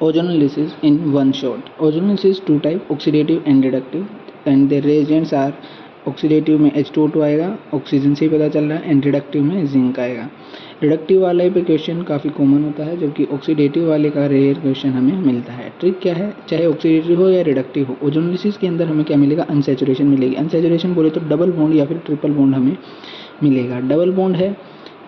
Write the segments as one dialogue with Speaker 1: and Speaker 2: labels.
Speaker 1: Ozonolysis in one shot. Ozonolysis two type, oxidative and reductive, and the reagents are oxidative में H2O2 आएगा, oxygen से ही पता चल रहा है, एंड रिडक्टिव में जिंक आएगा। रिडक्टिव वाले पे क्वेश्चन काफ़ी कॉमन होता है, जबकि ऑक्सीडेटिव वाले का रेयर क्वेश्चन हमें मिलता है। ट्रिक क्या है, चाहे ऑक्सीडेटिव हो या रिडक्टिव हो, ओजोनोलिसिस के अंदर हमें क्या मिलेगा, अनसैचुरेशन मिलेगी। अनसैचुरेशन बोले तो डबल बॉन्ड या फिर ट्रिपल बॉन्ड हमें मिलेगा। डबल बॉन्ड है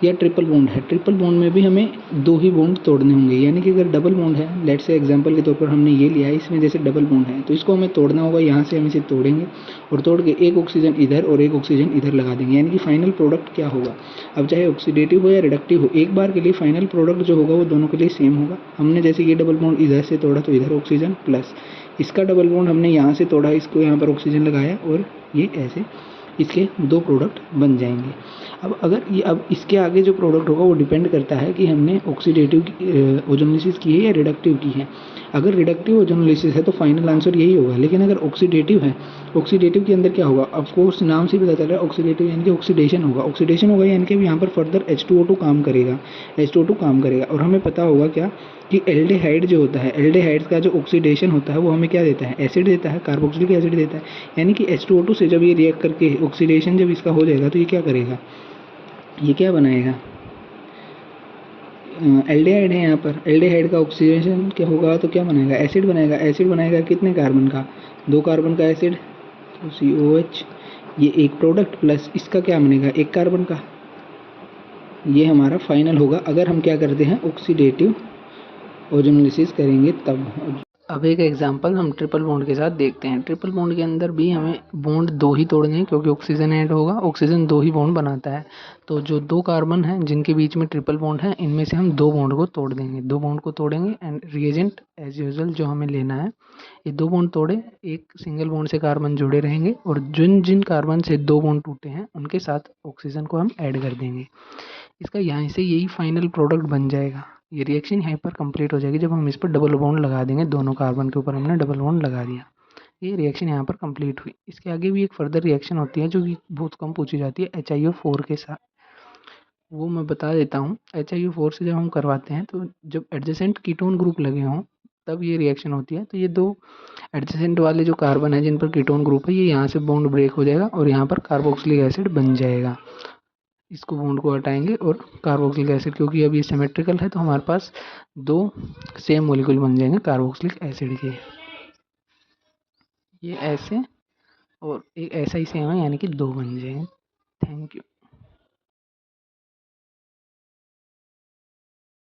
Speaker 1: या ट्रिपल बॉन्ड है, ट्रिपल बॉन्ड में भी हमें दो ही बॉन्ड तोड़ने होंगे, यानी कि अगर डबल बॉन्ड है, लेट से एग्जांपल के तौर पर हमने ये लिया है, इसमें जैसे डबल बॉन्ड है तो इसको हमें तोड़ना होगा, यहाँ से हम इसे तोड़ेंगे और तोड़ के एक ऑक्सीजन इधर और एक ऑक्सीजन इधर लगा देंगे, यानी कि फाइनल प्रोडक्ट क्या होगा। अब चाहे ऑक्सीडेटिव हो या रिडक्टिव हो, एक बार के लिए फाइनल प्रोडक्ट जो होगा वो दोनों के लिए सेम होगा। हमने जैसे ये डबल बॉन्ड इधर से तोड़ा तो इधर ऑक्सीजन प्लस, इसका डबल बॉन्ड हमने यहाँ से तोड़ा, इसको यहाँ पर ऑक्सीजन लगाया और ये ऐसे इसके दो प्रोडक्ट बन जाएंगे। अब इसके आगे जो प्रोडक्ट होगा वो डिपेंड करता है कि हमने ऑक्सीडेटिव ओजोनोलिसिस की है या रिडक्टिव की है। अगर रिडक्टिव ओजोनोलिसिस है तो फाइनल आंसर यही होगा, लेकिन अगर ऑक्सीडेटिव है, ऑक्सीडेटिव के अंदर क्या होगा, ऑफकोर्स नाम से पता चल रहा है ऑक्सीडेटिव यानी कि ऑक्सीडेशन होगा। ऑक्सीडेशन होगा यानी कि यहाँ पर फर्दर H2O2 काम करेगा, H2O2 काम करेगा। और हमें पता होगा क्या कि एल्डिहाइड जो होता है, एल्डिहाइड्स का जो ऑक्सीडेशन होता है वो हमें क्या देता है, एसिड देता है, कार्बोक्सिलिक एसिड देता है। यानी कि H2O2 से जब ये रिएक्ट करके ऑक्सीडेशन जब इसका हो जाएगा तो ये क्या करेगा, ये क्या बनाएगा, एल्डिहाइड है। यहाँ पर एल्डिहाइड का ऑक्सीडेशन क्या होगा तो क्या बनाएगा, एसिड बनाएगा। एसिड बनाएगा कितने कार्बन का, 2 कार्बन का एसिड, तो COH, ये एक प्रोडक्ट प्लस इसका क्या बनेगा, 1 कार्बन का। ये हमारा फाइनल होगा अगर हम क्या करते हैं, ऑक्सीडेटिव ओजोनोलिसिस करेंगे तब। अब एक एग्जांपल हम ट्रिपल बॉन्ड के साथ देखते हैं। ट्रिपल बॉन्ड के अंदर भी हमें बॉन्ड दो ही तोड़ने हैं, क्योंकि ऑक्सीजन ऐड होगा, ऑक्सीजन दो ही बॉन्ड बनाता है। तो जो 2 कार्बन हैं जिनके बीच में ट्रिपल बॉन्ड है, इनमें से हम 2 बॉन्ड को तोड़ देंगे, 2 बॉन्ड को तोड़ेंगे एंड रिएजेंट एज यूजुअल जो हमें लेना है, ये 2 बॉन्ड तोड़े, एक सिंगल बॉन्ड से कार्बन जुड़े रहेंगे और जिन जिन कार्बन से 2 बॉन्ड टूटे हैं उनके साथ ऑक्सीजन को हम ऐड कर देंगे। इसका यहाँ से यही फाइनल प्रोडक्ट बन जाएगा। ये रिएक्शन यहाँ पर कंप्लीट हो जाएगी जब हम इस पर डबल बॉन्ड लगा देंगे, दोनों कार्बन के ऊपर हमने डबल बॉन्ड लगा दिया। ये रिएक्शन यहाँ पर कंप्लीट हुई। इसके आगे भी एक फर्दर रिएक्शन होती है जो कि बहुत कम पूछी जाती है HiO4 के साथ, वो मैं बता देता हूँ। HiO4 से जब हम करवाते हैं तो जब एडजेसेंट कीटोन ग्रुप लगे हों तब ये रिएक्शन होती है। तो ये 2 एडजेसेंट वाले जो कार्बन है जिन पर कीटोन ग्रुप है, ये यहाँ से बॉन्ड ब्रेक हो जाएगा और यहाँ पर कार्बोक्सिलिक एसिड बन जाएगा। इसको बॉन्ड को हटाएंगे और कार्बोक्सिलिक एसिड, क्योंकि अब ये सिमेट्रिकल है तो हमारे पास 2 सेम मॉलिक्यूल बन जाएंगे कार्बोक्सिलिक एसिड के, ये ऐसे और एक ऐसा ही सेम है, यानी कि 2 बन जाएंगे। Thank you.